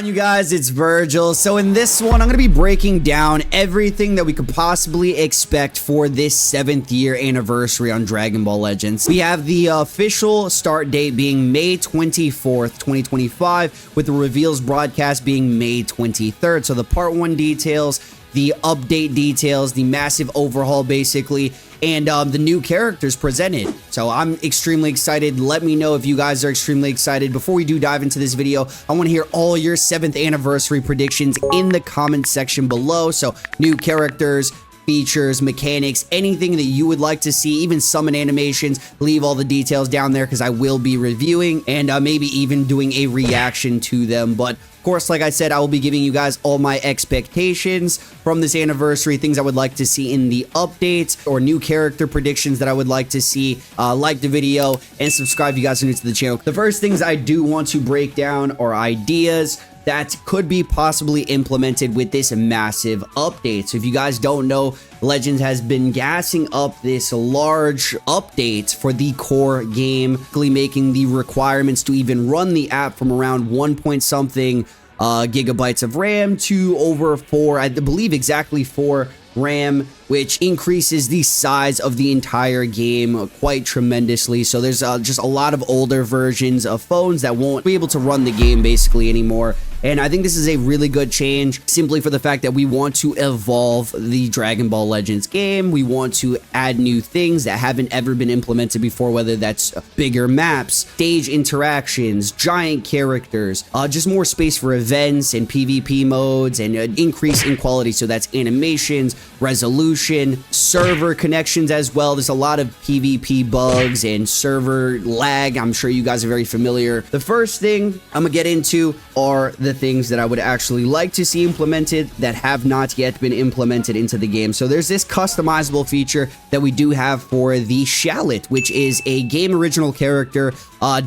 on, you guys? It's Vergil. So in this one, I'm going to be breaking down everything that we could possibly expect for this 7th year anniversary on Dragon Ball Legends. We have the official start date being May 24th, 2025, with the reveals broadcast being May 23rd. So the part 1 details, the update details, the massive overhaul basically, and the new characters presented. So I'm extremely excited. Let me know if you guys are extremely excited. Before we do dive into this video, I want to hear all your 7th anniversary predictions in the comment section below. So new characters, features, mechanics, anything that you would like to see, even summon animations, leave all the details down there because I will be reviewing and maybe even doing a reaction to them. But of course, like I said, I will be giving you guys all my expectations from this anniversary, things I would like to see in the updates or new character predictions that I would like to see. Like the video and subscribe if you guys are new to the channel. The first things I do want to break down are ideas that could be possibly implemented with this massive update. So if you guys don't know, Legends has been gassing up this large update for the core game, making the requirements to even run the app from around 1 point something gigabytes of RAM to over 4, I believe exactly 4 RAM, which increases the size of the entire game quite tremendously. So there's just a lot of older versions of phones that won't be able to run the game basically anymore. And I think this is a really good change simply for the fact that we want to evolve the Dragon Ball Legends game. We want to add new things that haven't ever been implemented before, whether that's bigger maps, stage interactions, giant characters, just more space for events and PvP modes, and an increase in quality. So that's animations, resolution, server connections as well. There's a lot of PvP bugs and server lag. I'm sure you guys are very familiar. The first thing I'm gonna get into are the things that I would actually like to see implemented that have not yet been implemented into the game. So there's this customizable feature that we do have for the Shallot, which is a game original character.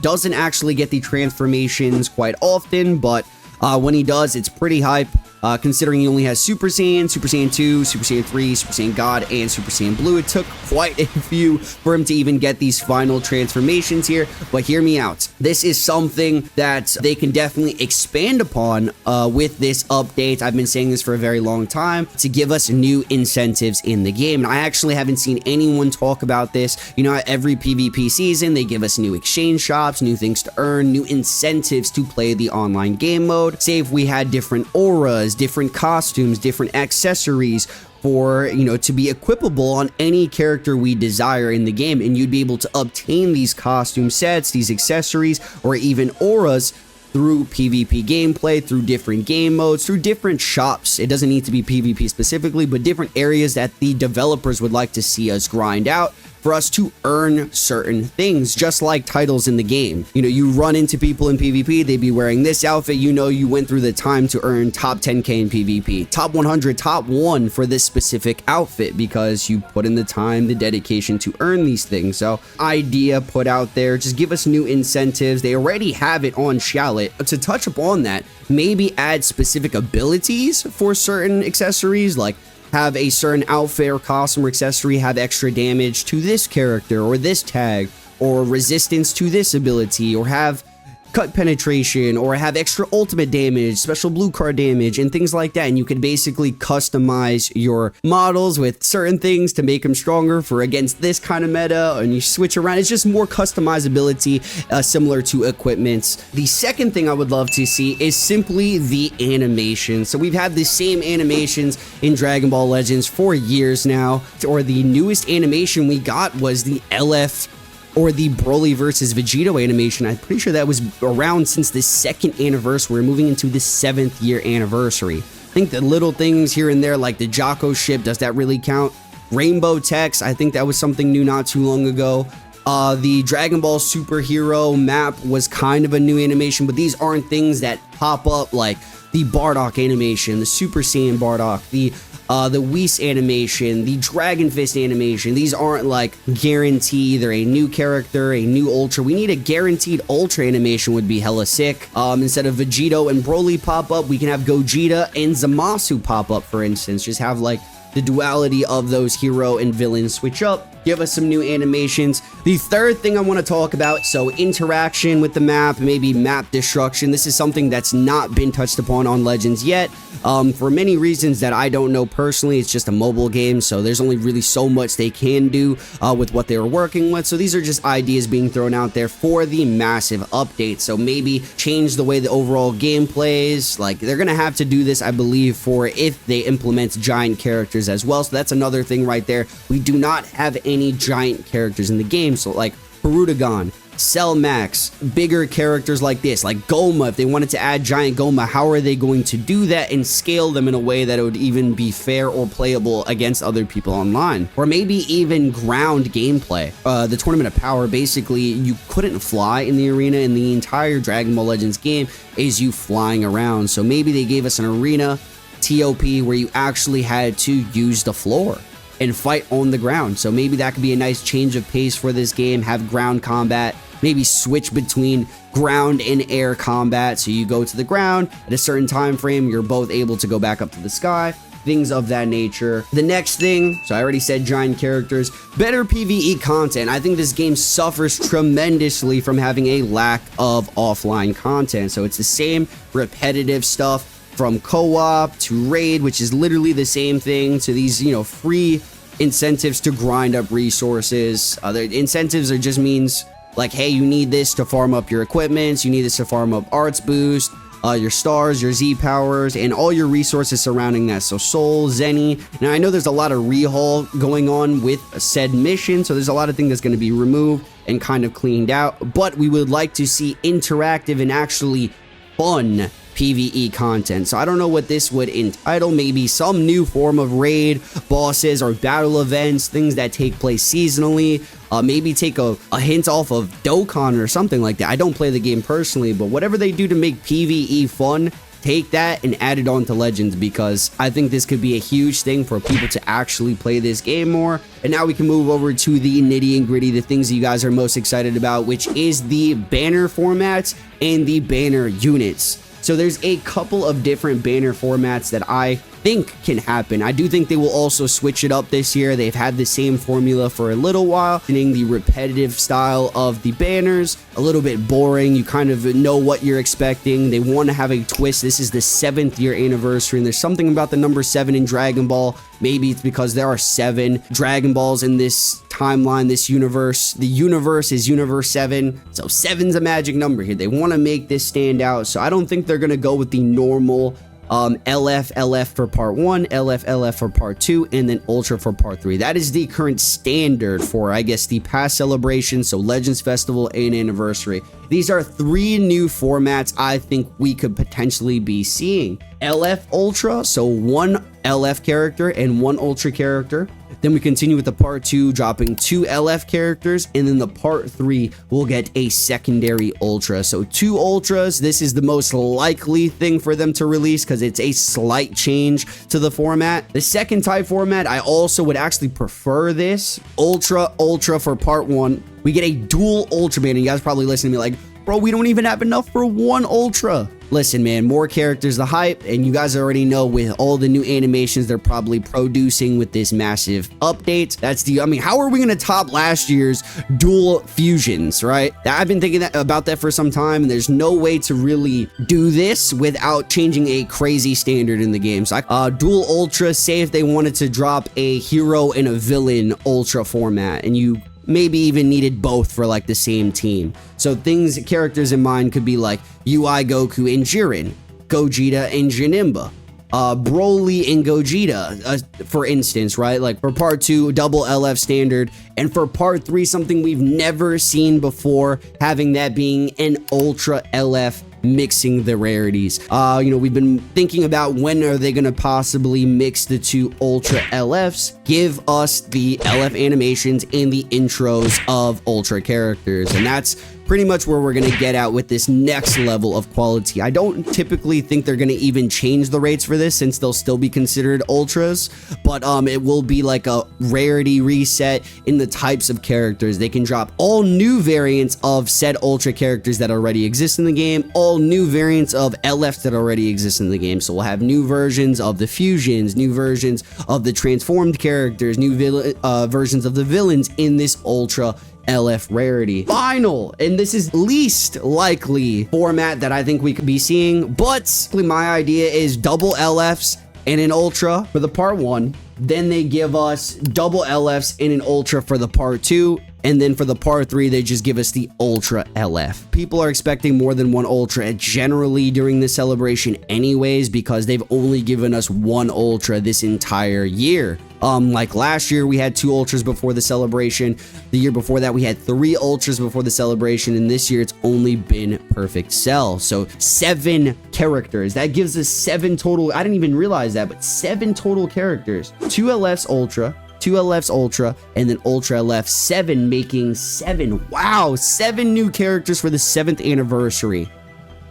Doesn't actually get the transformations quite often, but when he does, it's pretty hype. Considering he only has Super Saiyan, Super Saiyan 2, Super Saiyan 3, Super Saiyan God, and Super Saiyan Blue. It took quite a few for him to even get these final transformations here, but hear me out. This is something that they can definitely expand upon with this update. I've been saying this for a very long time, to give us new incentives in the game. And I actually haven't seen anyone talk about this. You know, every PvP season, they give us new exchange shops, new things to earn, new incentives to play the online game mode. Say if we had different auras, different costumes, different accessories for, you know, to be equipable on any character we desire in the game, and you'd be able to obtain these costume sets, these accessories, or even auras through PvP gameplay, through different game modes, through different shops. It doesn't need to be PvP specifically, but different areas that the developers would like to see us grind out for us to earn certain things, just like titles in the game. You know, you run into people in PvP, they'd be wearing this outfit, you know you went through the time to earn top 10k in PvP, top 100, top 1 for this specific outfit because you put in the time, the dedication to earn these things. So idea put out there, just give us new incentives. They already have it on Shallot. To touch upon that, maybe add specific abilities for certain accessories, like have a certain outfit or costume or accessory have extra damage to this character or this tag, or resistance to this ability, or have cut penetration, or have extra ultimate damage, special blue card damage, and things like that. And you can basically customize your models with certain things to make them stronger for against this kind of meta, and you switch around. It's just more customizability, similar to equipments. The second thing I would love to see is simply the animation. So we've had the same animations in Dragon Ball Legends for years now, or the newest animation we got was the LF or the Broly versus Vegito animation. I'm pretty sure that was around since the 2nd anniversary. We're moving into the 7th year anniversary. I think the little things here and there, like the Jocko ship, does that really count? Rainbow text, I think that was something new not too long ago. The Dragon Ball superhero map was kind of a new animation, but these aren't things that pop up like the Bardock animation, the Super Saiyan Bardock, the Whis animation, the Dragon Fist animation. These aren't like guaranteed either a new character, a new Ultra. We need a guaranteed Ultra animation, would be hella sick. Instead of Vegito and Broly pop up, we can have Gogeta and Zamasu pop up, for instance. Just have like the duality of those hero and villains switch up. give us some new animations. The third thing I want to talk about, so interaction with the map, maybe map destruction. This is something that's not been touched upon on Legends yet. For many reasons that I don't know personally. It's just a mobile game, so there's only really so much they can do with what they were working with. So these are just ideas being thrown out there for the massive update. So maybe change the way the overall game plays. Like, they're gonna have to do this, I believe, for if they implement giant characters as well. So that's another thing right there. We do not have any giant characters in the game. So like Perudagon, Cell Max, bigger characters like this, like Goma. If they wanted to add giant Goma, how are they going to do that and scale them in a way that it would even be fair or playable against other people online? Or maybe even ground gameplay. The Tournament of Power, basically, you couldn't fly in the arena, and the entire Dragon Ball Legends game is you flying around. So maybe they gave us an arena TOP where you actually had to use the floor and fight on the ground. So maybe that could be a nice change of pace for this game. Have ground combat, maybe switch between ground and air combat. So you go to the ground at a certain time frame, you're both able to go back up to the sky, things of that nature. The next thing, so I already said giant characters, better PvE content. I think this game suffers tremendously from having a lack of offline content. So it's the same repetitive stuff, from co-op to raid, which is literally the same thing, to these, you know, free incentives to grind up resources. Other incentives are just means like, hey, you need this to farm up your equipments, you need this to farm up arts boost, your stars, your Z powers, and all your resources surrounding that. So Soul, Zenny. Now I know there's a lot of rehaul going on with said mission, so there's a lot of things that's going to be removed and kind of cleaned out, but we would like to see interactive and actually fun PvE content. So I don't know what this would entitle. Maybe some new form of raid, bosses, or battle events, things that take place seasonally. Maybe take a hint off of Dokkan or something like that. I don't play the game personally, but whatever they do to make PvE fun, take that and add it on to Legends, because I think this could be a huge thing for people to actually play this game more. And now we can move over to the nitty and gritty, the things that you guys are most excited about, which is the banner formats and the banner units. So there's a couple of different banner formats that I think can happen. I do think they will also switch it up this year. They've had the same formula for a little while, meaning the repetitive style of the banners, a little bit boring. You kind of know what you're expecting. They want to have a twist. This is the 7th year anniversary, and there's something about the number 7 in Dragon Ball. Maybe it's because there are 7 Dragon Balls in this timeline, this universe. The universe is universe 7, so 7's a magic number here. They want to make this stand out, so I don't think they're going to go with the normal LF for part 1, LF for part 2, and then Ultra for part 3. That is the current standard for, I guess, the past celebrations, so Legends Festival and Anniversary. These are 3 new formats I think we could potentially be seeing. LF Ultra, so 1 LF character and 1 Ultra character. Then we continue with the part 2, dropping 2 LF characters, and then the part 3 will get a secondary Ultra. So 2 Ultras. This is the most likely thing for them to release because it's a slight change to the format. The second type format, I also would actually prefer this. Ultra for part 1. We get a dual Ultra banner. You guys probably listen to me like, bro, we don't even have enough for 1 Ultra. Listen, man, more characters, the hype, and you guys already know with all the new animations they're probably producing with this massive update. I mean, how are we going to top last year's dual fusions, right? I've been thinking about that for some time, and there's no way to really do this without changing a crazy standard in the game. So dual Ultra, say if they wanted to drop a hero and a villain Ultra format, and you maybe even needed both for like the same team. So characters in mind could be like UI Goku and Jiren, Gogeta and Janemba, Broly and Gogeta, for instance, right? Like for part 2, double LF standard, and for part 3, something we've never seen before, having that being an Ultra LF, mixing the rarities. We've been thinking about when are they going to possibly mix the 2 Ultra LFs, give us the LF animations and the intros of Ultra characters. And that's pretty much where we're going to get at with this next level of quality. I don't typically think they're going to even change the rates for this, since they'll still be considered ultras, but it will be like a rarity reset in the types of characters. They can drop all new variants of said ultra characters that already exist in the game, all new variants of LFs that already exist in the game. So we'll have new versions of the fusions, new versions of the transformed characters, new versions of the villains in this ultra LF rarity. Final, and this is least likely format that I think we could be seeing, but my idea is double LFs and an ultra for the part 1. Then they give us double LFs and an ultra for the part 2. And then for the part 3, they just give us the Ultra LF. People are expecting more than one Ultra generally during the celebration anyways, because they've only given us one Ultra this entire year. Like last year, we had 2 Ultras before the celebration. The year before that, we had 3 Ultras before the celebration. And this year, it's only been Perfect Cell. So 7 characters. That gives us 7 total. I didn't even realize that, but 7 total characters. 2 LFs Ultra, 2 LFs Ultra, and then Ultra LF 7, making 7. Wow, 7 new characters for the 7th anniversary.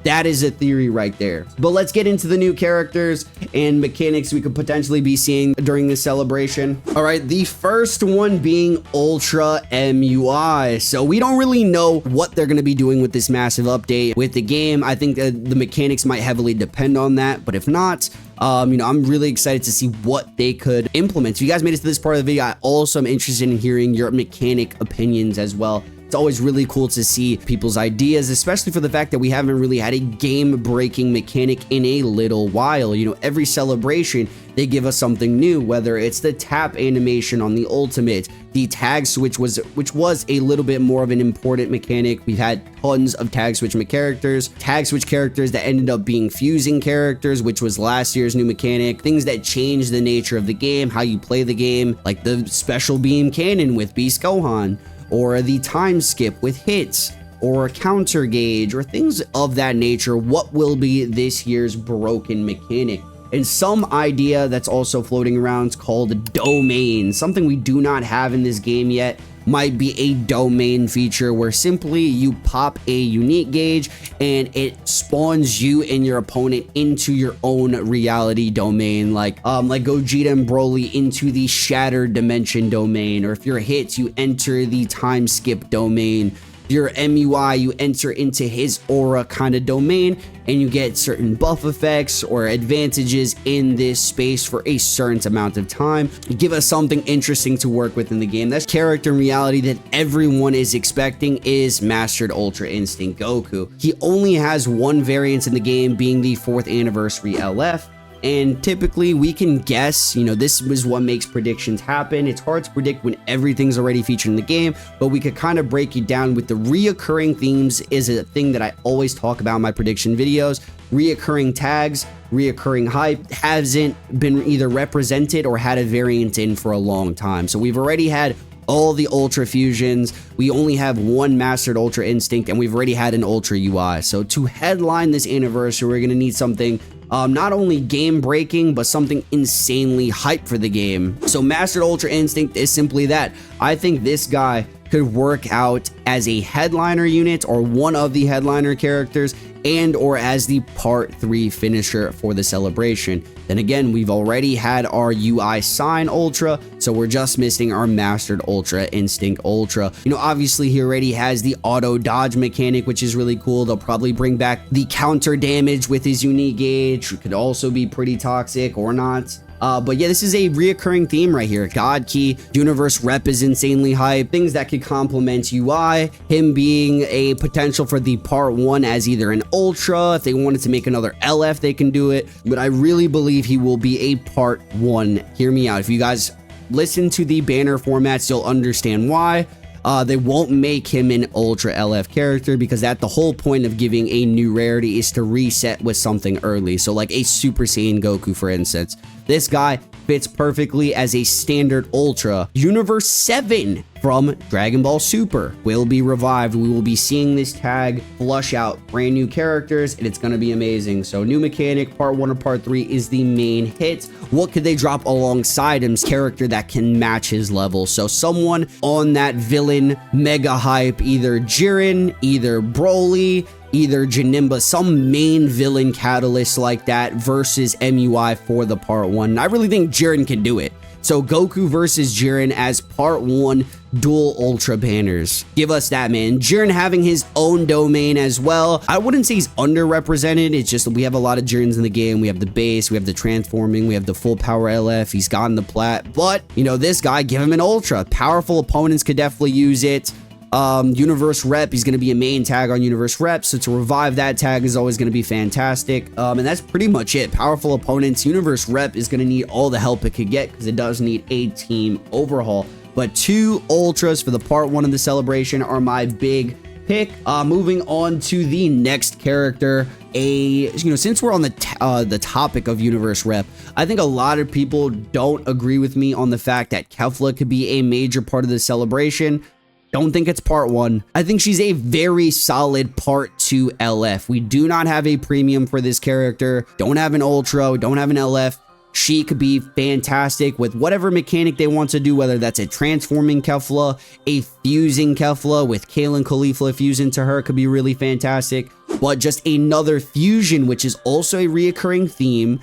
That is a theory right there. But let's get into the new characters and mechanics we could potentially be seeing during this celebration. All right, the first one being Ultra MUI. So we don't really know what they're going to be doing with this massive update with the game. I think the mechanics might heavily depend on that, but if not, I'm really excited to see what they could implement. So you guys made it to this part of the video. I also am interested in hearing your mechanic opinions as well. It's always really cool to see people's ideas, especially for the fact that we haven't really had a game-breaking mechanic in a little while. You know, every celebration, they give us something new, whether it's the tap animation on the ultimate, the tag switch, which was a little bit more of an important mechanic. We've had tons of tag switch characters that ended up being fusing characters, which was last year's new mechanic, things that changed the nature of the game, how you play the game, like the special beam cannon with Beast Gohan, or the time skip with hits, or a counter gauge, or things of that nature. What will be this year's broken mechanic? And some idea that's also floating around is called domain. Something we do not have in this game yet might be a domain feature, where simply you pop a unique gauge and it spawns you and your opponent into your own reality domain, like Gogeta and Broly into the shattered dimension domain, or if you're hit, you enter the time skip domain. If you're MUI, you enter into his aura kind of domain, and you get certain buff effects or advantages in this space for a certain amount of time. Give us something interesting to work with in the game. That character in reality that everyone is expecting is Mastered Ultra Instinct Goku. He only has one variant in the game, being the 4th anniversary LF. And typically we can guess, this is what makes predictions happen. It's hard to predict when everything's already featured in the game, but we could kind of break it down with the reoccurring themes. Is a thing that I always talk about in my prediction videos. Reoccurring tags, reoccurring hype hasn't been either represented or had a variant in for a long time. So we've already had all the Ultra Fusions. We only have one Mastered Ultra Instinct, and we've already had an Ultra UI. So to headline this anniversary, we're going to need something not only game breaking, but something insanely hype for the game. So Mastered Ultra Instinct is simply that. I think this guy could work out as a headliner unit, or one of the headliner characters, and or as the part 3 finisher for the celebration. Then again, we've already had our UI Sign Ultra, so we're just missing our Mastered Ultra Instinct Ultra. Obviously he already has the auto dodge mechanic, which is really cool. They'll probably bring back the counter damage with his unique gauge. It could also be pretty toxic or not. But yeah, this is a reoccurring theme right here. God Key, Universe Rep is insanely hype. Things that could complement UI. Him being a potential for the part 1 as either an Ultra. If they wanted to make another LF, they can do it. But I really believe he will be a part 1. Hear me out. If you guys listen to the banner formats, you'll understand why. They won't make him an Ultra LF character, because the whole point of giving a new rarity is to reset with something early. So like a Super Saiyan Goku, for instance. This guy fits perfectly as a standard Ultra. Universe 7 from Dragon Ball Super will be revived. We will be seeing this tag flush out brand new characters, and it's going to be amazing. So new mechanic, part 1 or part 3 is the main hit. What could they drop alongside him's character that can match his level? So someone on that villain mega hype, either Jiren, either Broly, either Janemba, some main villain catalyst like that versus MUI for the part 1. And I really think Jiren can do it. So Goku versus Jiren as part 1 dual ultra banners. Give us that, man. Jiren having his own domain as well. I wouldn't say he's underrepresented. It's just we have a lot of Jirens in the game. We have the base, we have the transforming, we have the full power LF. He's gotten the plat, but you know, this guy, give him an ultra. Powerful opponents could definitely use it. Universe Rep, he's going to be a main tag on Universe Rep, so to revive that tag is always going to be fantastic. And that's pretty much it. Powerful opponents. Universe Rep is going to need all the help it could get because it does need a team overhaul. But 2 ultras for the part 1 of the celebration are my big pick. Moving on to the next character, since we're on the topic of Universe Rep, I think a lot of people don't agree with me on the fact that Kefla could be a major part of the celebration. Don't think it's part 1. I think she's a very solid part 2 LF. We do not have a premium for this character. Don't have an ultra. Don't have an LF. She could be fantastic with whatever mechanic they want to do, whether that's a transforming Kefla, a fusing Kefla with Kale and Caulifla fuse into her could be really fantastic. But just another fusion, which is also a reoccurring theme.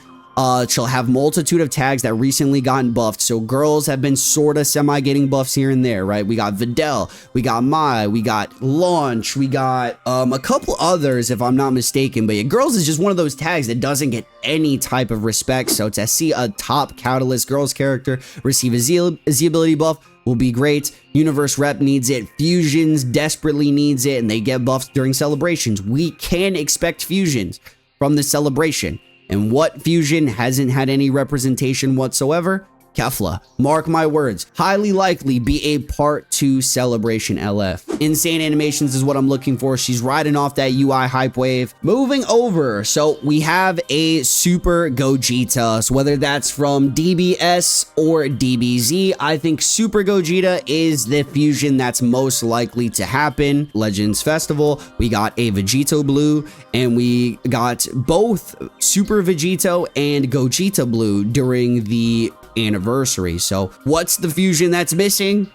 She'll have multitude of tags that recently gotten buffed. So girls have been sort of semi getting buffs here and there, right? We got Videl, we got Mai, we got Launch, we got a couple others if I'm not mistaken. But yeah, girls is just one of those tags that doesn't get any type of respect. So to see a top Catalyst girls character receive a Z ability buff will be great. Universe Rep needs it. Fusions desperately needs it, and they get buffs during celebrations. We can expect fusions from the celebration. And what fusion hasn't had any representation whatsoever? Kefla. Mark my words. Highly likely be a part 2 celebration LF. Insane animations is what I'm looking for. She's riding off that UI hype wave. Moving over. So we have a Super Gogeta. So whether that's from DBS or DBZ, I think Super Gogeta is the fusion that's most likely to happen. Legends Festival, we got a Vegito Blue, and we got both Super Vegito and Gogeta Blue during the anniversary. So what's the fusion that's missing?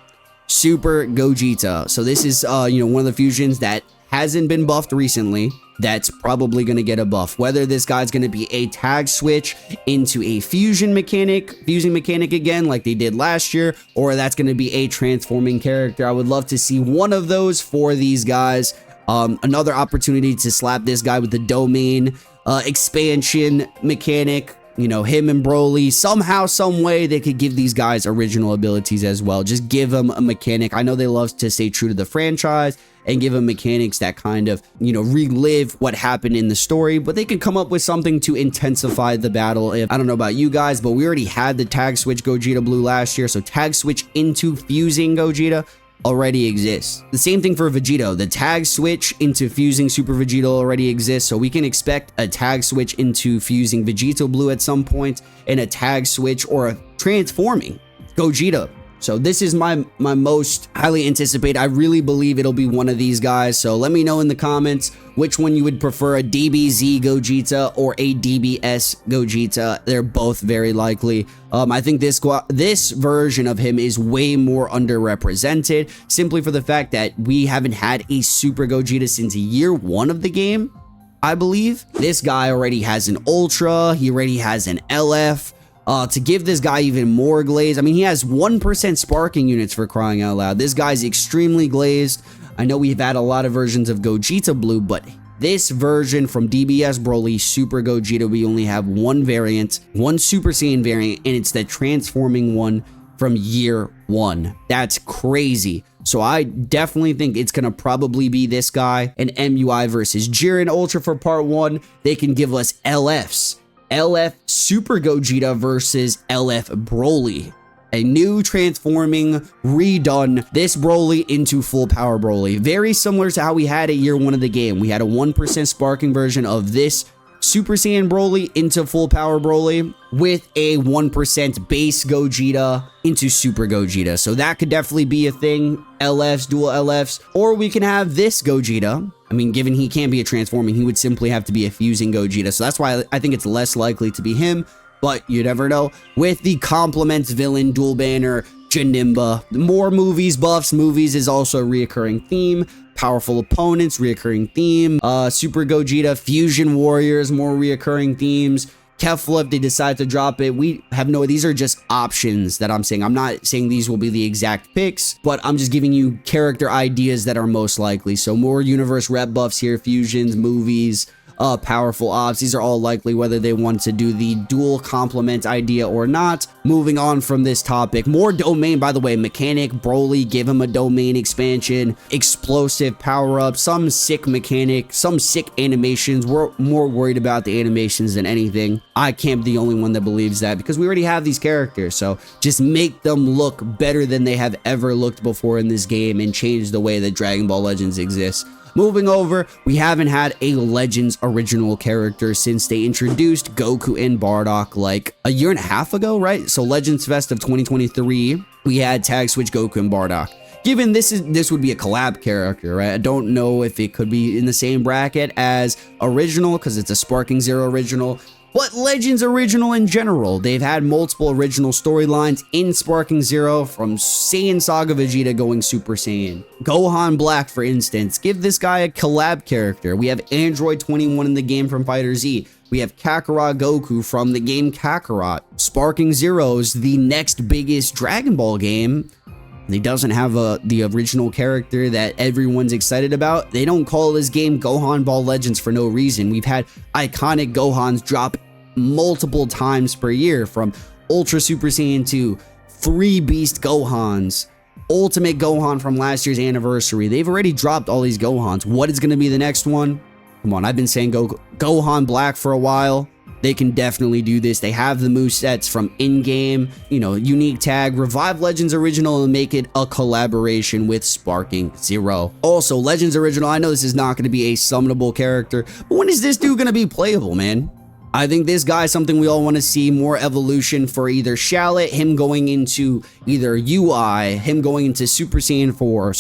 Super Gogeta. So this is one of the fusions that hasn't been buffed recently that's probably going to get a buff. Whether this guy's going to be a tag switch into a fusing mechanic again like they did last year, or that's going to be a transforming character. I would love to see one of those for these guys. Another opportunity to slap this guy with the domain expansion mechanic. You know, him and Broly, somehow, some way, they could give these guys original abilities as well. Just give them a mechanic. I know they love to stay true to the franchise and give them mechanics that kind of, relive what happened in the story, but they can come up with something to intensify the battle. I don't know about you guys, but we already had the tag switch Gogeta Blue last year, so tag switch into fusing Gogeta already exists. The same thing for Vegito. The tag switch into fusing Super Vegito already exists, so we can expect a tag switch into fusing Vegito Blue at some point, and a tag switch or a transforming Gogeta. So this is my most highly anticipated. I really believe it'll be one of these guys. So let me know in the comments which one you would prefer, a DBZ Gogeta or a DBS Gogeta. They're both very likely. I think this version of him is way more underrepresented, simply for the fact that we haven't had a Super Gogeta since year 1 of the game, I believe. This guy already has an Ultra. He already has an LF. To give this guy even more glaze, I mean, he has 1% sparking units, for crying out loud. This guy's extremely glazed. I know we've had a lot of versions of Gogeta Blue, but this version from DBS Broly Super Gogeta, we only have one variant, one Super Saiyan variant, and it's the transforming one from year 1. That's crazy. So I definitely think it's going to probably be this guy, an MUI versus Jiren Ultra for part 1. They can give us LFs. LF Super Gogeta versus LF Broly. A new transforming, redone this Broly into full power Broly. Very similar to how we had at year 1 of the game. We had a 1% sparking version of this Super Saiyan Broly into full power Broly with a 1% base Gogeta into Super Gogeta. So that could definitely be a thing. LFs, dual LFs, or we can have this Gogeta. I mean, given he can't be a transforming, he would simply have to be a fusing Gogeta. So that's why I think it's less likely to be him, but you never know. With the complements villain dual banner, Janemba. More movies, buffs. Movies is also a reoccurring theme. Powerful opponents, reoccurring theme. Super Gogeta, Fusion Warriors, more reoccurring themes. Kefla, if they decide to drop it, we have no, these are just options that I'm saying. I'm not saying these will be the exact picks, but I'm just giving you character ideas that are most likely. So more universe rep buffs here, fusions, movies, powerful ops. These are all likely whether they want to do the dual complement idea or not. Moving on from this topic, more domain, by the way, mechanic, Broly, give him a domain expansion, explosive power-up, some sick mechanic, some sick animations. We're more worried about the animations than anything. I can't be the only one that believes that because we already have these characters. So just make them look better than they have ever looked before in this game and change the way that Dragon Ball Legends exists. Moving over, we haven't had a Legends original character since they introduced Goku and Bardock like a year and a half ago, right? So Legends Fest of 2023, we had Tag Switch Goku and Bardock. Given this would be a collab character, right? I don't know if it could be in the same bracket as original because it's a Sparking Zero original. But Legends original in general, they've had multiple original storylines in Sparking Zero, from Saiyan Saga Vegeta going Super Saiyan. Gohan Black, for instance, give this guy a collab character. We have Android 21 in the game from Fighter Z. We have Kakarot Goku from the game Kakarot. Sparking Zero's the next biggest Dragon Ball game. He doesn't have the original character that everyone's excited about. They don't call this game Gohan Ball Legends for no reason. We've had iconic Gohans drop multiple times per year, from Ultra Super Saiyan 2, 3 Beast Gohans, Ultimate Gohan from last year's anniversary. They've already dropped all these Gohans. What is going to be the next one? Come on, I've been saying Gohan Black for a while. They can definitely do this. They have the movesets from in-game, you know, unique tag, revive Legends Original and make it a collaboration with Sparking Zero. Also, Legends Original, I know this is not going to be a summonable character, but when is this dude going to be playable, man? I think this guy is something we all want to see, more evolution for either Shallot, him going into either UI, him going into Super Saiyan 4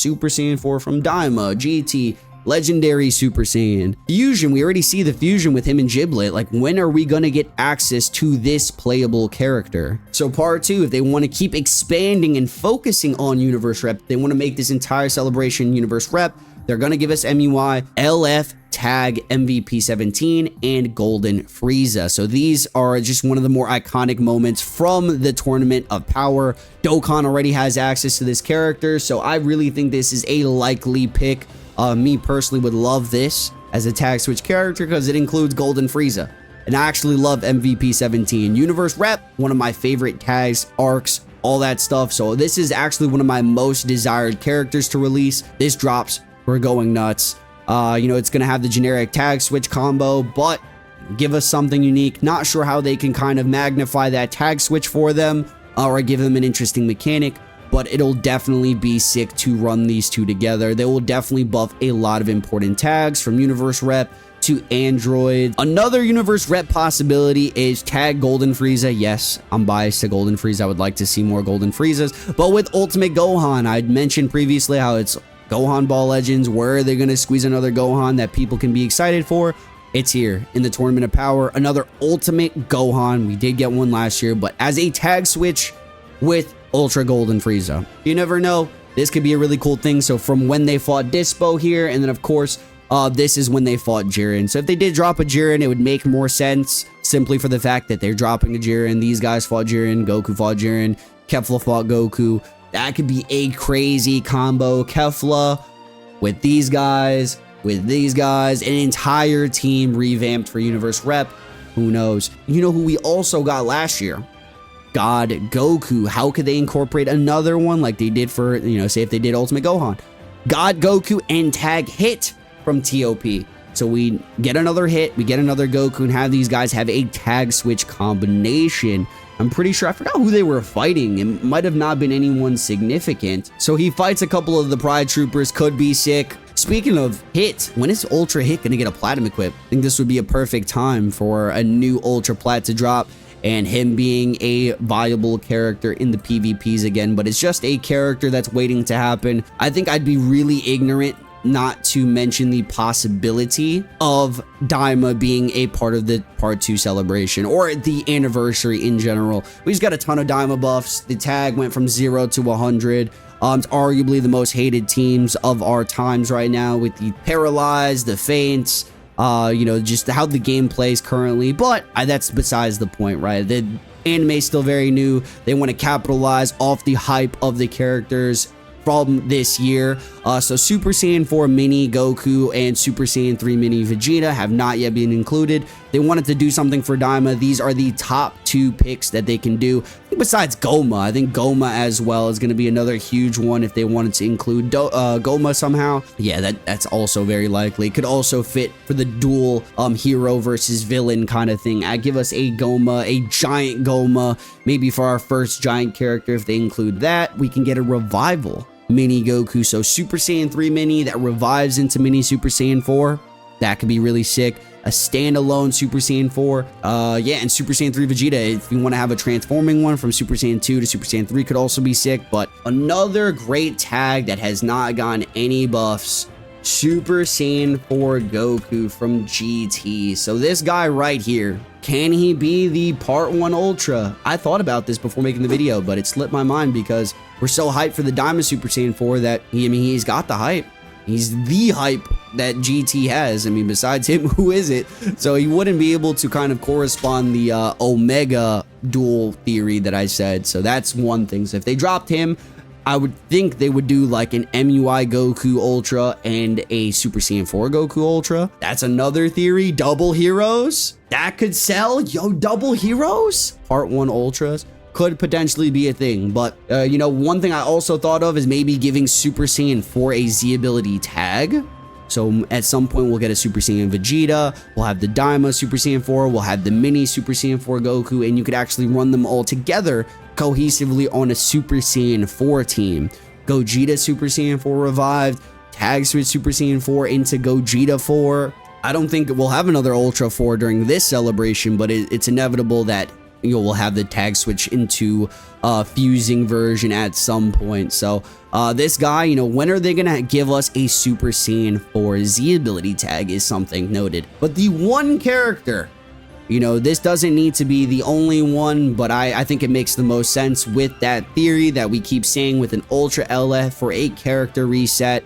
from Daima, GT, Legendary Super Saiyan. Fusion, we already see the fusion with him and Giblet. Like, when are we going to get access to this playable character? So part 2, if they want to keep expanding and focusing on Universe Rep, they want to make this entire celebration Universe Rep, they're going to give us MUI, LF, Tag, MVP 17, and Golden Frieza. So these are just one of the more iconic moments from the Tournament of Power. Dokkan already has access to this character, so I really think this is a likely pick. Me personally would love this as a tag switch character because it includes Golden Frieza. And I actually love MVP 17. Universe Rep, one of my favorite tags, arcs, all that stuff. So this is actually one of my most desired characters to release. This drops, we're going nuts. You know, it's going to have the generic tag switch combo, but give us something unique. Not sure how they can kind of magnify that tag switch for them or give them an interesting mechanic, but it'll definitely be sick to run these two together. They will definitely buff a lot of important tags, from Universe Rep to Android. Another Universe Rep possibility is Tag Golden Frieza. Yes, I'm biased to Golden Frieza. I would like to see more Golden Friezas, but with Ultimate Gohan, I'd mentioned previously how it's Gohan Ball Legends. Where are they going to squeeze another Gohan that people can be excited for? It's here in the Tournament of Power. Another Ultimate Gohan. We did get one last year, but as a tag switch with Ultra Golden Frieza. You never know. This could be a really cool thing. So from when they fought Dispo here, and then of course, this is when they fought Jiren. So if they did drop a Jiren, it would make more sense simply for the fact that they're dropping a Jiren. These guys fought Jiren. Goku fought Jiren. Kefla fought Goku. That could be a crazy combo. Kefla with these guys, an entire team revamped for Universe Rep. Who knows? You know who we also got last year? God Goku. How could they incorporate another one like they did for, you know, say if they did Ultimate Gohan? God Goku and Tag Hit from TOP. So we get another hit, we get another Goku, and have these guys have a tag switch combination. I'm pretty sure, I forgot who they were fighting. It might have not been anyone significant. So he fights a couple of the Pride Troopers, could be sick. Speaking of hit, when is Ultra Hit going to get a Platinum equip? I think this would be a perfect time for a new Ultra Plat to drop, and him being a viable character in the PvPs again, but it's just a character that's waiting to happen. I think I'd be really ignorant not to mention the possibility of Daima being a part of the part 2 celebration or the anniversary in general. We just got a ton of Daima buffs. The tag went from 0 to 100. It's arguably the most hated teams of our times right now, with the Paralyzed, the Faints, you know, just how the game plays currently. But that's besides the point, right? The anime is still very new. They want to capitalize off the hype of the characters from this year. So Super Saiyan 4 Mini Goku and Super Saiyan 3 Mini Vegeta have not yet been included. They wanted to do something for Daima. These are the top 2 picks that they can do. Besides Goma, I think Goma as well is going to be another huge one if they wanted to include Goma somehow. Yeah, that's also very likely. It could also fit for the dual hero versus villain kind of thing. I'd give us a Goma, a giant Goma, maybe for our first giant character. If they include that, we can get a revival Mini Goku. So Super Saiyan 3 Mini that revives into Mini Super Saiyan 4. That could be really sick. A standalone Super Saiyan 4. Yeah, and Super Saiyan 3 Vegeta, if you want to have a transforming one from Super Saiyan 2 to Super Saiyan 3, could also be sick. But another great tag that has not gotten any buffs, Super Saiyan 4 Goku from GT. So this guy right here, can he be the Part 1 Ultra? I thought about this before making the video, but it slipped my mind because we're so hyped for the Daima Super Saiyan 4 that, he's got the hype. He's the hype that GT has. I mean, besides him, who is it? So he wouldn't be able to kind of correspond the Omega dual theory that I said. So that's one thing. So if they dropped him, I would think they would do like an MUI Goku Ultra and a Super Saiyan 4 Goku Ultra. That's another theory. Double heroes? That could sell? Yo, double heroes? Part 1 Ultras could potentially be a thing. But, you know, one thing I also thought of is maybe giving Super Saiyan 4 a Z ability tag. So at some point we'll get a Super Saiyan Vegeta, we'll have the Daima Super Saiyan 4, we'll have the Mini Super Saiyan 4 Goku, and you could actually run them all together cohesively on a Super Saiyan 4 team. Gogeta Super Saiyan 4 revived, tag switch Super Saiyan 4 into Gogeta 4. I don't think we'll have another Ultra 4 during this celebration, but it's inevitable that we'll have the tag switch into fusing version at some point. So this guy, you know, when are they gonna give us a Super Saiyan 4 Z ability tag is something noted. But the one character, you know, this doesn't need to be the only one, but I think it makes the most sense with that theory that we keep saying with an Ultra LF for a character reset.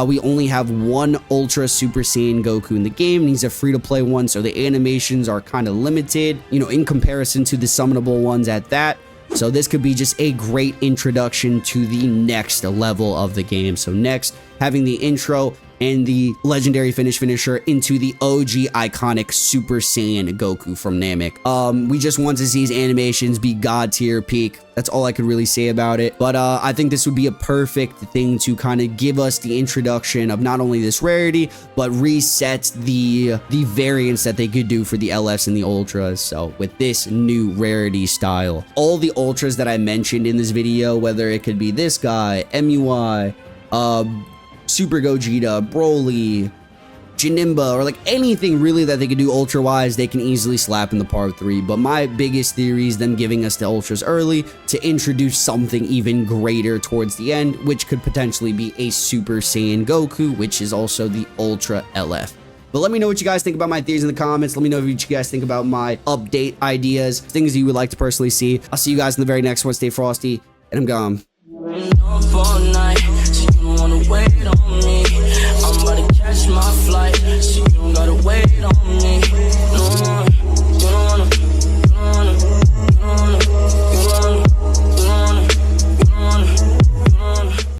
We only have one Ultra Super Saiyan Goku in the game, and he's a free-to-play one, so the animations are kind of limited, you know, in comparison to the summonable ones at that. So this could be just a great introduction to the next level of the game. So next, having the intro and the legendary finisher into the OG iconic Super Saiyan Goku from Namek. We just want to see his animations be god tier peak. That's all I could really say about it. But I think this would be a perfect thing to kind of give us the introduction of not only this rarity, but reset the variants that they could do for the LFs and the Ultras. So with this new rarity style, all the Ultras that I mentioned in this video, whether it could be this guy, MUI, Super Gogeta, Broly, Janemba, or like anything really that they could do ultra wise, they can easily slap in the part 3. But my biggest theory is them giving us the ultras early to introduce something even greater towards the end, which could potentially be a Super Saiyan Goku, which is also the Ultra LF. But let me know what you guys think about my theories in the comments. Let me know what you guys think about my update ideas, things you would like to personally see. I'll see you guys in the very next one. Stay frosty, and I'm gone.